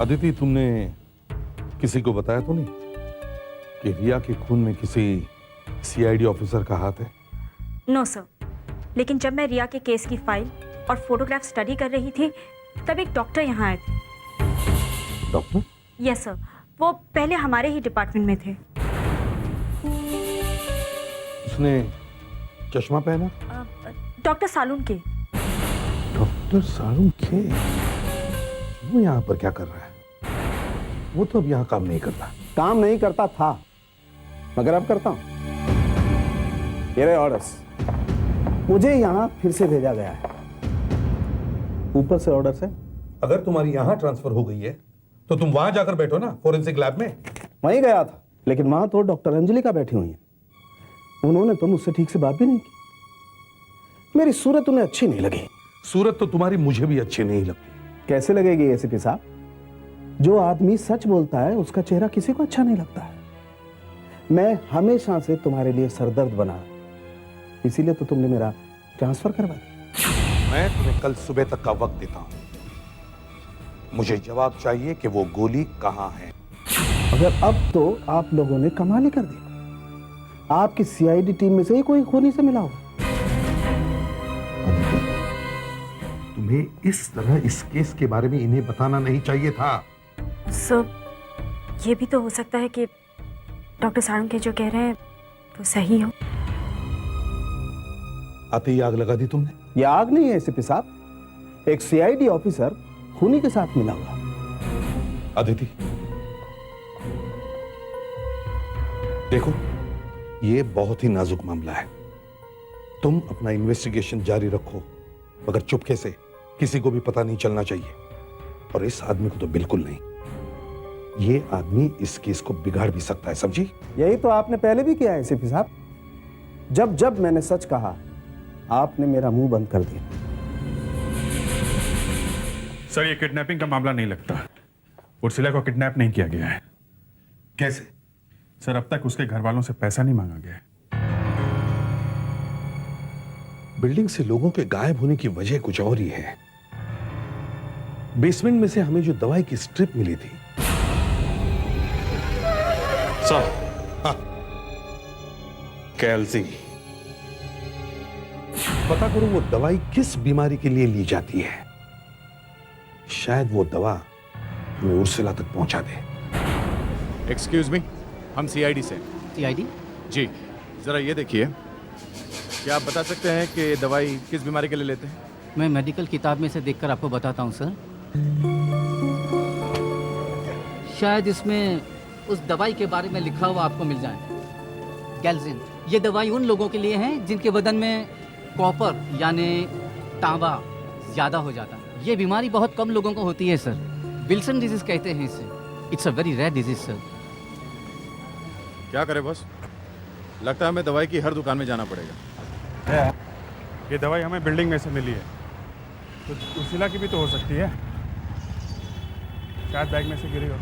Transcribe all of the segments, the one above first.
अदिति, तुमने किसी को बताया तो नहीं कि रिया के खून में किसी सीआईडी ऑफिसर का हाथ है? नो सर, लेकिन जब मैं रिया के केस की फाइल और फोटोग्राफ स्टडी कर रही थी तब एक डॉक्टर यहाँ आए थे। डॉक्टर? यस सर, वो पहले हमारे ही डिपार्टमेंट में थे। उसने चश्मा पहना? डॉक्टर सालून के। डॉक्टर सालून के? वो यहाँ पर क्या कर रहा है? वो तो अब यहाँ काम नहीं करता। काम नहीं करता था, मगर अब करता हूं। ये रहे ऑर्डर्स। मुझे यहाँ फिर से भेजा गया है। ऊपर से ऑर्डर्स है। अगर तुम्हारी यहाँ ट्रांसफर हो गई है तो तुम वहां जाकर बैठो ना, फोरेंसिक लैब में। वहीं गया था, लेकिन वहां तो डॉक्टर अंजलिका बैठी हुई है। उन्होंने तो मुझसे ठीक से बात भी नहीं की। मेरी सूरत उन्हें अच्छी नहीं लगी। सूरत तो तुम्हारी मुझे भी अच्छी नहीं लगती। कैसे लगेगी एसीपी साहब? जो आदमी सच बोलता है उसका चेहरा किसी को अच्छा नहीं लगता है। मैं हमेशा से तुम्हारे लिए सरदर्द बना, इसीलिए तो तुमने मेरा ट्रांसफर करवा दिया। मैं तुम्हें कल सुबह तक का वक्त देता हूं। मुझे जवाब चाहिए कि वो गोली कहां है। अगर अब तो आप लोगों ने कमाल ही कर दिया। आपकी सीआईडी टीम में से ही कोई खूनी से मिला होगा। तुम्हें इस तरह इस केस के बारे में इन्हें बताना नहीं चाहिए था। सर, ये भी तो हो सकता है कि डॉक्टर सालून के जो कह रहे हैं वो सही हो। आते ही आग लगा दी तुमने। ये आग नहीं है एसीपी साहब, एक सीआईडी ऑफिसर खूनी के साथ मिला हुआ। अदिति, देखो, ये बहुत ही नाजुक मामला है। तुम अपना इन्वेस्टिगेशन जारी रखो, मगर चुपके से, किसी को भी पता नहीं चलना चाहिए। और इस आदमी को तो बिल्कुल नहीं। ये आदमी इस केस को बिगाड़ भी सकता है, समझी? यही तो आपने पहले भी किया है एसीपी साहब। जब जब मैंने सच कहा, आपने मेरा मुंह बंद कर दिया। सर, ये किडनैपिंग का मामला नहीं लगता। उर्सिला को किडनैप नहीं किया गया है। कैसे? सर, अब तक उसके घर वालों से पैसा नहीं मांगा गया है। बिल्डिंग से लोगों के गायब होने की वजह कुछ और ही है। बेसमेंट में से हमें जो दवाई की स्ट्रिप मिली थी। सर, कैल्सी। पता करो वो दवाई किस बीमारी के लिए ली जाती है। शायद वो दवा हमें उर्सिला तक पहुंचा दे। एक्सक्यूज मी, हम सीआईडी से। सीआईडी? जी, जरा ये देखिए, क्या आप बता सकते हैं कि ये दवाई किस बीमारी के लिए लेते हैं? मैं मेडिकल किताब में से देखकर आपको बताता हूँ सर। शायद इसमें उस दवाई के बारे में लिखा हुआ आपको मिल जाए। गैल्जिन। ये दवाई उन लोगों के लिए है जिनके बदन में कॉपर यानी तांबा ज़्यादा हो जाता है। ये बीमारी बहुत कम लोगों को होती है सर। विल्सन डिजीज कहते हैं इसे। It's a very rare disease sir. क्या करें बॉस, लगता है हमें दवाई की हर दुकान में जाना पड़ेगा। ये दवाई हमें बिल्डिंग में से मिली है, तो उर्सिला की भी तो हो सकती है। शायद बैग में से गिरी हो।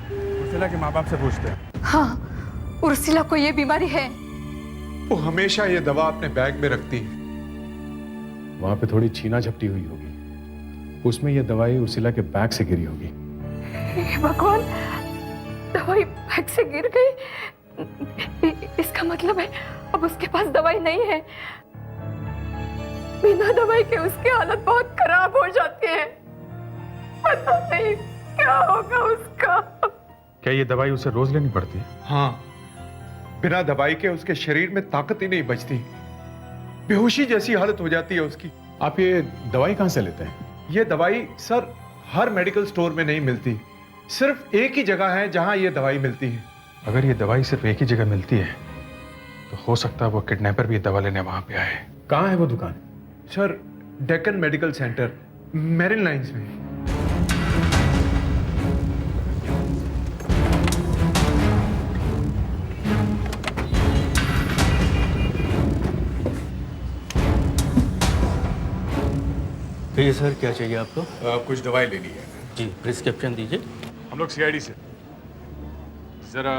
उर्सिला के माँ बाप से पूछते हैं। हाँ, उर्सिला को ये बीमारी है। वो हमेशा ये दवा अपने बैग में रखती है। वहां पे थोड़ी छीना झपटी हुई होगी, उसमें ये दवाई उर्सिला के बैग से गिरी होगी। हे भगवान, दवाई बैग से गिर गई। इसका मतलब है अब उसके पास दवाई नहीं है। बिना दवाई के उसकी हालत बहुत खराब हो जाती है। पता नहीं क्या होगा उसका। क्या ये दवाई उसे रोज लेनी पड़ती है? हाँ, बिना दवाई के उसके शरीर में ताकत ही नहीं बचती। बेहोशी जैसी हालत हो जाती है उसकी। आप ये दवाई कहाँ से लेते हैं? ये दवाई सर हर मेडिकल स्टोर में नहीं मिलती। सिर्फ एक ही जगह है जहां ये दवाई मिलती है। अगर ये दवाई सिर्फ एक ही जगह मिलती है तो हो सकता है वो किडनैपर भी दवा लेने वहां पे आए। कहाँ है वो दुकान? Sir, Deccan medical centre, marine lines में। कहिए सर, क्या चाहिए आपको? कुछ दवाई लेनी है। जी, प्रिस्क्रिप्शन दीजिए। हम लोग सीआईडी से। जरा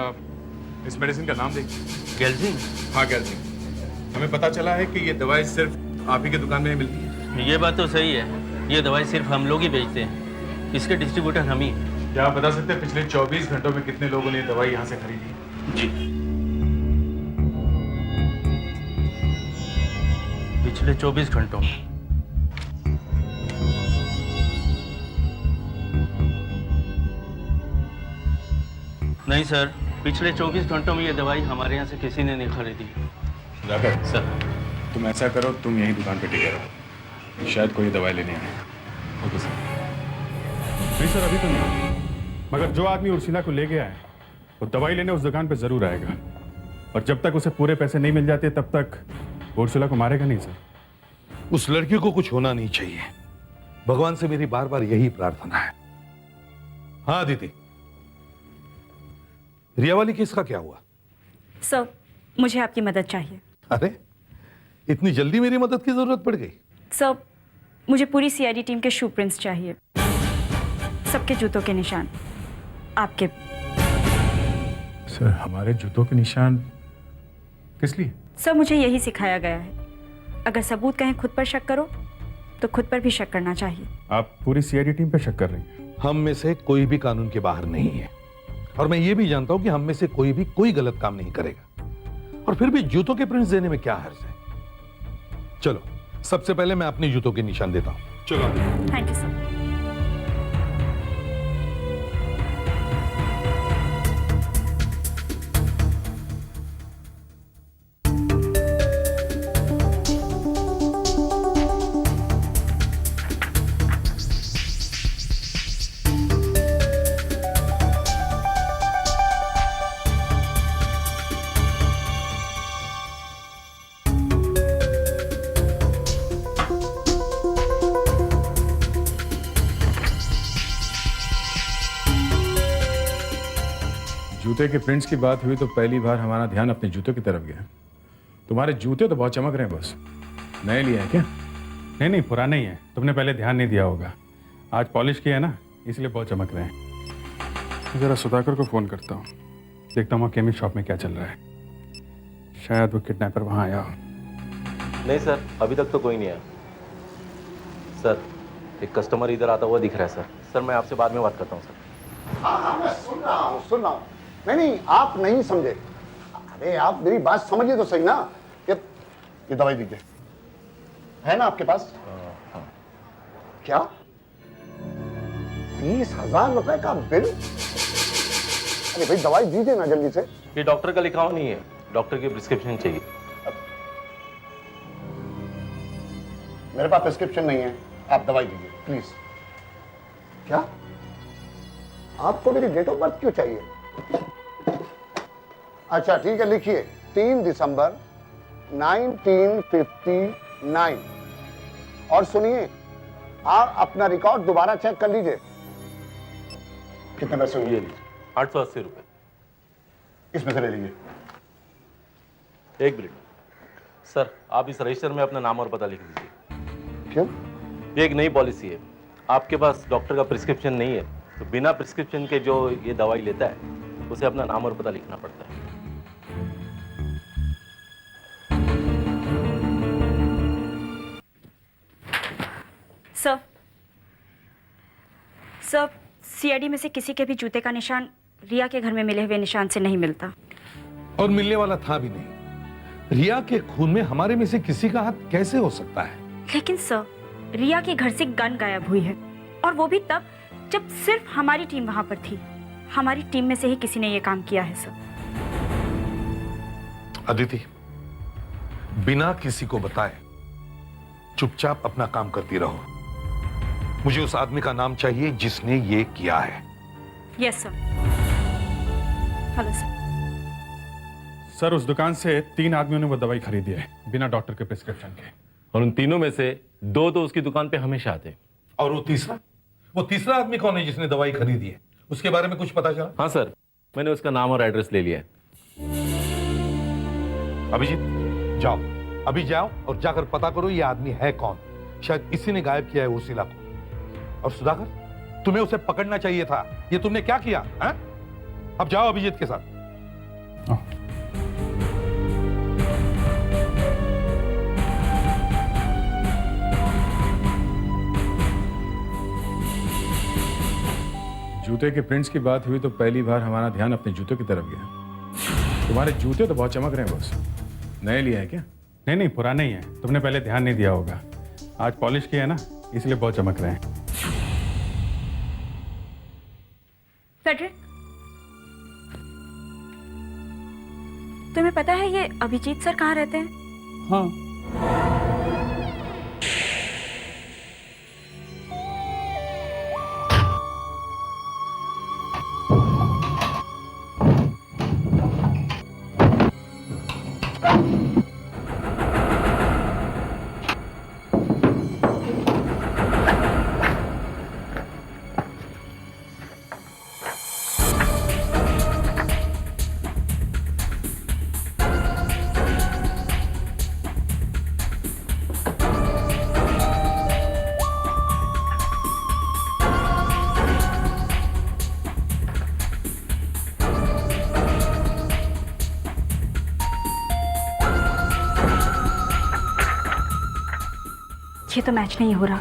इस मेडिसिन का नाम देखिए। गैल्जिन? हाँ, गैल्जिन। हमें पता चला है कि ये दवाई सिर्फ आप ही की दुकान में ही मिलती है। ये बात तो सही है। ये दवाई सिर्फ हम लोग ही बेचते हैं। इसके डिस्ट्रीब्यूटर हम ही। क्या आप बता सकते हैं पिछले 24 घंटों में कितने लोगों ने दवाई यहाँ से खरीदी? जी। पिछले 24 घंटों में नहीं सर, पिछले 24 घंटों में ये दवाई हमारे यहाँ से किसी ने नहीं खरीदी। सुधाकर, सर। तुम ऐसा करो, तुम यहीं दुकान पे टिके रहो, शायद कोई दवाई लेने आए। Okay sir. नहीं सर, अभी तो नहीं, मगर जो आदमी उर्सिला को ले गया है वो दवाई लेने उस दुकान पे जरूर आएगा, और जब तक उसे पूरे पैसे नहीं मिल जाते तब तक उर्सिला को मारेगा नहीं सर। उस लड़की को कुछ होना नहीं चाहिए, भगवान से मेरी बार बार यही प्रार्थना है। हाँ अदिति, रिया वाली केस का क्या हुआ? सर, मुझे आपकी मदद चाहिए। अरे इतनी जल्दी मेरी मदद की जरूरत पड़ गई? सर, मुझे पूरी सीआईडी टीम के शू प्रिंट्स चाहिए, सबके जूतों के निशान, आपके। सर, हमारे जूतों के निशान किस लिए? सर, मुझे यही सिखाया गया है, अगर सबूत कहें खुद पर शक करो तो खुद पर भी शक करना चाहिए। आप पूरी सीआईडी टीम पे शक कर रही हैं? हम में से कोई भी कानून के बाहर नहीं है, और मैं ये भी जानता हूं कि हम में से कोई भी कोई गलत काम नहीं करेगा, और फिर भी जूतों के प्रिंट्स देने में क्या हर्ज है? चलो, सबसे पहले मैं अपने जूतों के निशान देता हूं। चलो। Thank you sir. जूते के प्रिंट्स की बात हुई तो पहली बार हमारा ध्यान अपने जूतों की तरफ गया। तुम्हारे जूते तो बहुत चमक रहे हैं बस। नए लिए हैं क्या? नहीं, पुराने ही हैं, तुमने पहले ध्यान नहीं दिया होगा। आज पॉलिश किया है ना, इसलिए बहुत चमक रहे हैं। जरा सुधाकर को फोन करता हूँ, देखता हूँ केमिक शॉप में क्या चल रहा है, शायद वो किडनैपर वहाँ आया हो। नहीं सर, अभी तक तो कोई नहीं आया। सर, एक कस्टमर इधर आता हुआ दिख रहा है सर। सर, मैं आपसे बाद में बात करता हूँ सर। हाँ, मैं सुन रहा हूँ। नहीं, आप नहीं समझे। अरे आप मेरी बात समझिए तो सही ना। ये दवाई दीजिए, है ना आपके पास? हाँ। क्या 20,000 रुपए का बिल? अरे भाई दवाई दीजिए ना जल्दी से। ये डॉक्टर का लिखा हुआ नहीं है, डॉक्टर की प्रिस्क्रिप्शन चाहिए। मेरे पास प्रिस्क्रिप्शन नहीं है, आप दवाई दीजिए प्लीज। क्या आपको मेरी डेट ऑफ बर्थ क्यों चाहिए? अच्छा ठीक है, लिखिए 3 दिसंबर 1959। और सुनिए, आप अपना रिकॉर्ड दोबारा चेक कर लीजिए। कितने पैसे हुए? 880 रुपए। इसमें से ले लीजिए। एक मिनट सर, आप इस रजिस्टर में अपना नाम और पता लिख दीजिए। क्यों? ये एक नई पॉलिसी है, आपके पास डॉक्टर का प्रिस्क्रिप्शन नहीं है तो बिना प्रिस्क्रिप्शन के जो ये दवाई लेता है उसे अपना नाम और पता लिखना पड़ता है। सर, सीआईडी में से किसी के भी जूते का निशान रिया के घर में मिले हुए निशान से नहीं मिलता। और मिलने वाला था भी नहीं। रिया के खून में हमारे में से किसी का हाथ कैसे हो सकता है? लेकिन सर, रिया के घर से गन गायब हुई है, और वो भी तब जब सिर्फ हमारी टीम वहां पर थी। हमारी टीम में से ही किसी ने यह काम किया है सर। अदिति, बिना किसी को बताए चुपचाप अपना काम करती रहो। मुझे उस आदमी का नाम चाहिए जिसने ये किया है। Yes sir. Hello sir. Sir, उस दुकान से 3 आदमियों ने वो दवाई खरीदी है बिना डॉक्टर के प्रिस्क्रिप्शन के, और उन तीनों में से 2 तो उसकी दुकान पे हमेशा आते हैं। और वो तीसरा आदमी कौन है जिसने दवाई खरीदी है? उसके बारे में कुछ पता चला? हाँ सर, मैंने उसका नाम और एड्रेस ले लिया है। अभिजीत, जाओ, अभी जाओ और जाकर पता करो ये आदमी है कौन। शायद इसी ने गायब किया है उर्सिला को। और सुधाकर, तुम्हें उसे पकड़ना चाहिए था। ये तुमने क्या किया है? अब जाओ अभिजीत के साथ। जूते के प्रिंट्स की बात हुई तो पहली बार हमारा ध्यान अपने जूतों की तरफ गया। तुम्हारे जूते तो बहुत चमक रहे हैं बॉस। नए लिए हैं क्या? नहीं नहीं, पुराने ही हैं। तुमने पहले ध्यान नहीं दिया होगा। आज पॉलिश किया है ना, इसलिए बहुत चमक रहे हैं। फेडरिक, तुम्हें पता है ये अभिजीत सर कहाँ रहते हैं? हाँ, ये तो मैच नहीं हो रहा।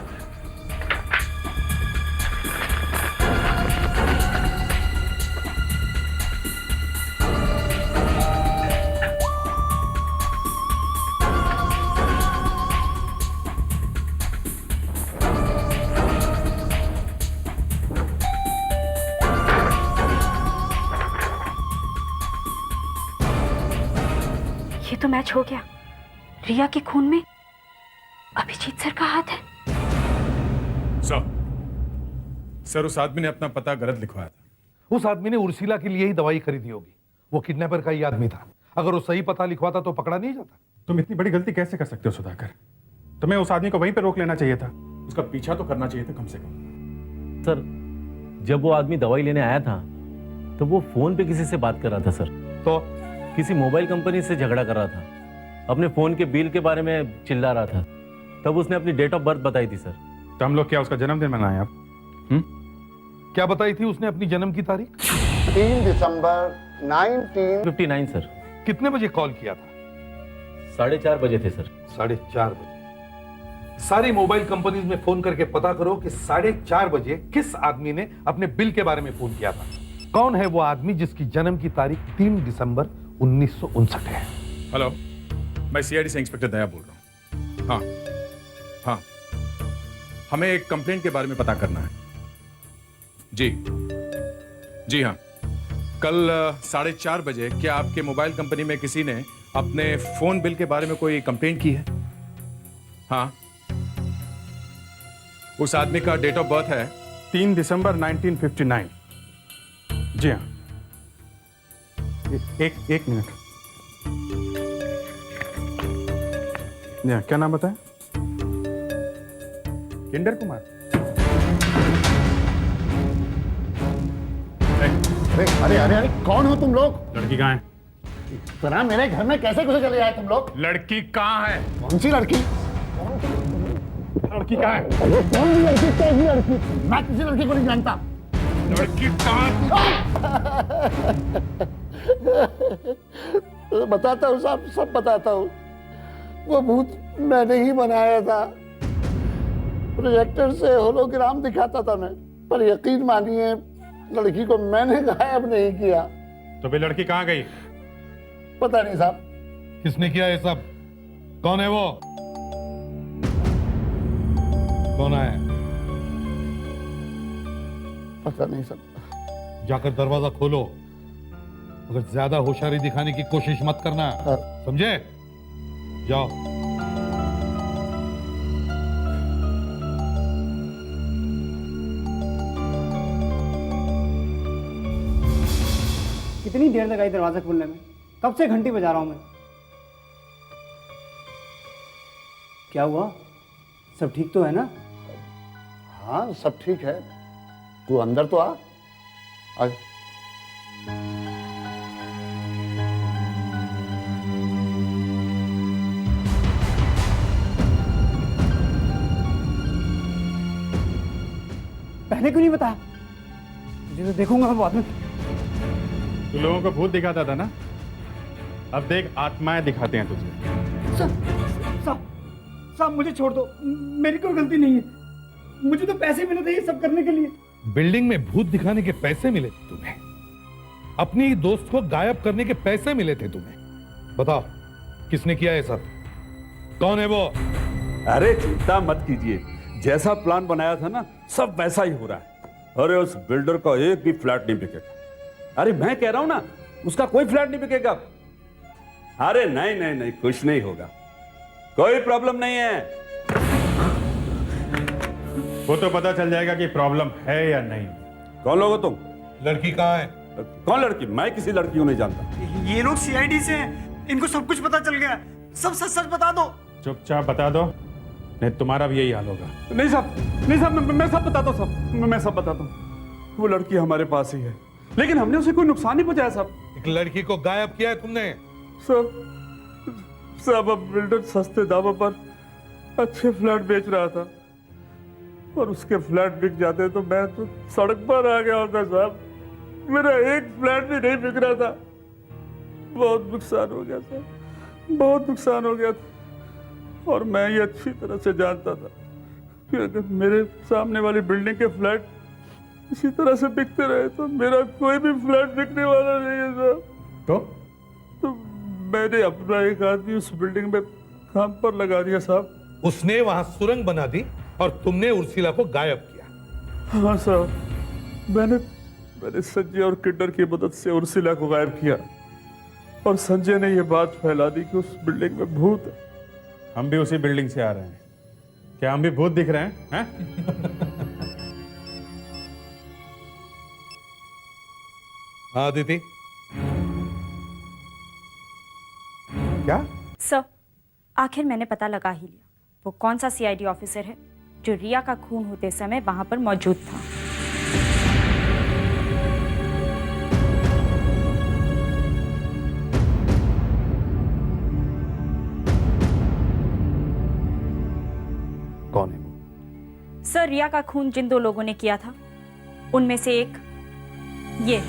ये तो मैच हो गया। रिया के खून में अभिजीत सर का हाथ है। सर उस आदमी ने अपना पता गलत लिखवाया था। उस आदमी ने उर्सिला के लिए ही दवाई खरीदी होगी। वो किडनैपर का ही आदमी था। अगर वो सही पता लिखवाता तो पकड़ा नहीं जाता। तुम इतनी बड़ी गलती कैसे कर सकते हो सुधाकर? तुम्हें उस आदमी को वहीं पे रोक लेना चाहिए था। उसका पीछा तो करना चाहिए था कम से कम। सर, जब वो आदमी दवाई लेने आया था तो वो फोन पे किसी से बात कर रहा था सर। तो किसी मोबाइल कंपनी से झगड़ा कर रहा था। अपने फोन के बिल के बारे में चिल्ला रहा था। तब उसने अपनी डेट ऑफ बर्थ बताई थी सर। तो हम लोग क्या उसका जन्मदिन मनाएं आप? क्या बताई थी उसने अपनी जन्म की तारीख? 3 दिसंबर 1959। सर। कितने बजे कॉल किया था? 4:30 बजे थे सर। 4:30 बजे। सारी मोबाइल कंपनीज में फोन करके पता करो कि 4:30 बजे किस आदमी ने अपने बिल के बारे में फोन किया था। कौन है वो आदमी जिसकी जन्म की तारीख 3 दिसंबर 1959 है? हेलो, मैं सीआईडी से इंस्पेक्टर दया बोल रहा हूँ। हाँ हाँ, हमें एक कंप्लेंट के बारे में पता करना है। जी हाँ, कल 4:30 बजे क्या आपके मोबाइल कंपनी में किसी ने अपने फोन बिल के बारे में कोई कंप्लेंट की है? हाँ, उस आदमी का डेट ऑफ बर्थ है 3 दिसंबर 1959। जी हाँ। एक मिनट। क्या नाम बताया? किंडर कुमार। अरे अरे अरे, कौन हो तुम लोग? लड़की कहाँ है? तरह मेरे घर में कैसे घुसे चले आए तुम लोग? लड़की कहाँ है? कौन सी लड़की? लड़की कहाँ है? अरे कौन सी लड़की? कैसी लड़की? मैं किसी लड़की को नहीं जानता। लड़की कहाँ? बताता हूँ साहब, सब बताता हूँ। वो भूत मैंने ही बनाया था। प्रोजेक्टर से होलोग्राम दिखाता था मैं, पर यकीन मानिए लड़की को मैंने गायब नहीं किया। तो भाई लड़की कहाँ गई? पता नहीं साहब। किसने किया ये सब? कौन है वो? कौन है? पता नहीं साहब। जाकर दरवाजा खोलो। अगर ज्यादा होशियारी दिखाने की कोशिश मत करना, समझे? जाओ। कितनी देर लगाई दरवाजा खोलने में? कब से घंटी बजा रहा हूं मैं। क्या हुआ? सब ठीक तो है ना? हाँ सब ठीक है। तू अंदर तो आ। पहले क्यों नहीं बताया? मुझे तो देखूंगा मैं बाद में। तू लोगों को भूत दिखाता था ना, अब देख आत्माएं दिखाते हैं तुझे। साहब मुझे छोड़ दो, मेरी कोई गलती नहीं है। मुझे तो पैसे मिले थे ये सब करने के लिए। बिल्डिंग में भूत दिखाने के पैसे मिले थे तुम्हें, अपनी दोस्त को गायब करने के पैसे मिले थे तुम्हें। बताओ किसने किया ये सब? कौन है वो? अरे चिंता मत कीजिए, जैसा प्लान बनाया था ना सब वैसा ही हो रहा है। अरे उस बिल्डर का एक भी फ्लैट नहीं बिकेगा। अरे मैं कह रहा हूं ना, उसका कोई फ्लैट नहीं बिकेगा। अरे नहीं नहीं नहीं, कुछ नहीं होगा, कोई प्रॉब्लम नहीं है। वो तो पता चल जाएगा कि प्रॉब्लम है या नहीं। कौन लोग हो तुम? लड़की कहाँ है? कौन लड़की? मैं किसी लड़की को नहीं जानता। ये लोग सीआईडी से हैं, इनको सब कुछ पता चल गया। सब सच सच बता दो। चुपचाप बता दो, नहीं तुम्हारा भी यही हाल होगा। नहीं साहब, नहीं साहब, मैं सब बताता हूँ साहब, मैं सब बताता हूँ। वो लड़की हमारे पास ही है, लेकिन हमने उसे कोई नुकसान नहीं पहुंचाया साहब। एक लड़की को गायब किया है तुमने? साहब अब बिल्डर सस्ते दामों पर अच्छे फ्लैट बेच रहा था और उसके फ्लैट बिक जाते तो मैं तो सड़क पर आ गया होता साहब। मेरा एक फ्लैट भी नहीं बिक रहा था। बहुत नुकसान हो गया था, बहुत नुकसान हो गया था। और मैं ये अच्छी तरह से जानता था कि अगर मेरे सामने वाली बिल्डिंग के फ्लैट इसी तरह से बिकते रहे तो मेरा कोई भी फ्लैट बिकने वाला नहीं है साहब। तो मैंने अपना एक आदमी उस बिल्डिंग में काम पर लगा दिया साहब। उसने वहां सुरंग बना दी और तुमने उर्सिला को गायब किया? हाँ साहब, मैंने संजय और किड्डर की मदद से उर्सिला को गायब किया और संजय ने यह बात फैला दी कि उस बिल्डिंग में भूत है। हम भी उसी बिल्डिंग से आ रहे हैं, क्या हम भी भूत दिख रहे हैं, हैं? हाँ दीदी। क्या? सर, आखिर मैंने पता लगा ही लिया वो कौन सा सीआईडी ऑफिसर है जो रिया का खून होते समय वहां पर मौजूद था। कौन है वो? सर, रिया का खून जिन दो लोगों ने किया था उनमें से एक ये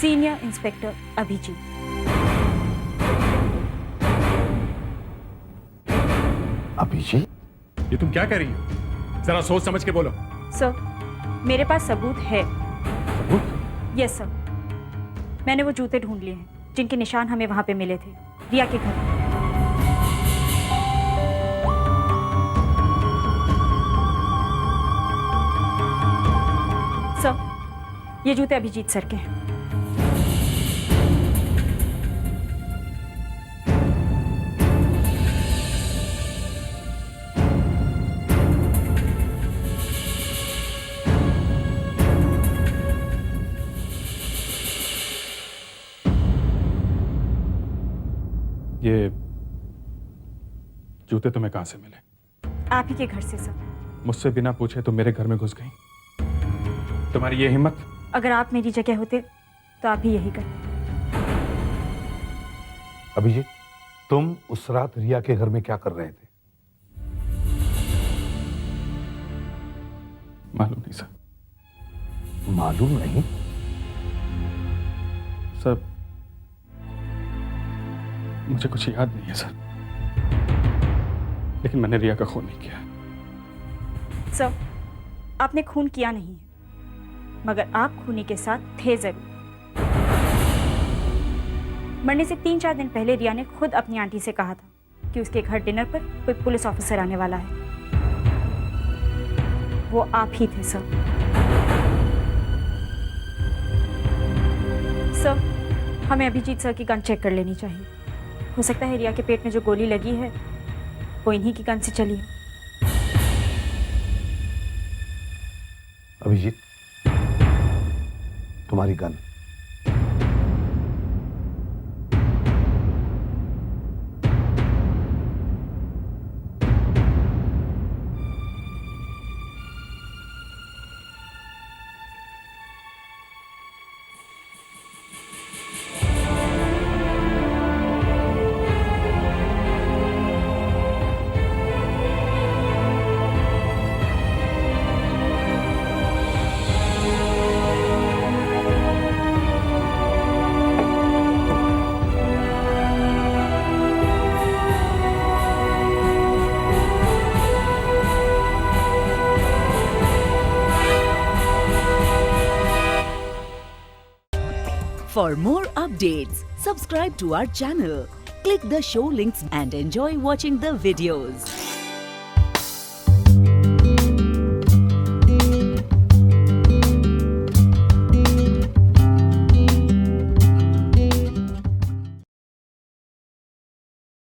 सीनियर इंस्पेक्टर अभिजीत। अभिजीत? ये तुम क्या कह रही हो? जरा सोच समझ के बोलो। सर, मेरे पास सबूत है। सबूत? यस सर, मैंने वो जूते ढूंढ लिए हैं जिनके निशान हमें वहां पे मिले थे रिया के घर। सर, ये जूते अभिजीत सर के हैं। ये जूते तुम्हें कहां से मिले? आप ही के घर से सर। मुझसे बिना पूछे तुम मेरे घर में घुस गई? तुम्हारी ये हिम्मत? अगर आप मेरी जगह होते तो आप भी यही करते। अभिजीत, तुम उस रात रिया के घर में क्या कर रहे थे? मालूम नहीं सर। मालूम नहीं? सर, मुझे कुछ याद नहीं है सर, लेकिन मैंने रिया का खून नहीं किया। सर, आपने खून किया नहीं है, मगर आप खूनी के साथ थे जरूर। मरने से 3-4 दिन पहले रिया ने खुद अपनी आंटी से कहा था कि उसके घर डिनर पर कोई पुलिस ऑफिसर आने वाला है। वो आप ही थे सर। सर, हमें अभिजीत सर की गन चेक कर लेनी चाहिए। हो सकता है रिया के पेट में जो गोली लगी है वो इन्हीं की गन से चली है। अभिजीत, तुम्हारी gun. For more updates, subscribe to our channel, click the show links and enjoy watching the videos.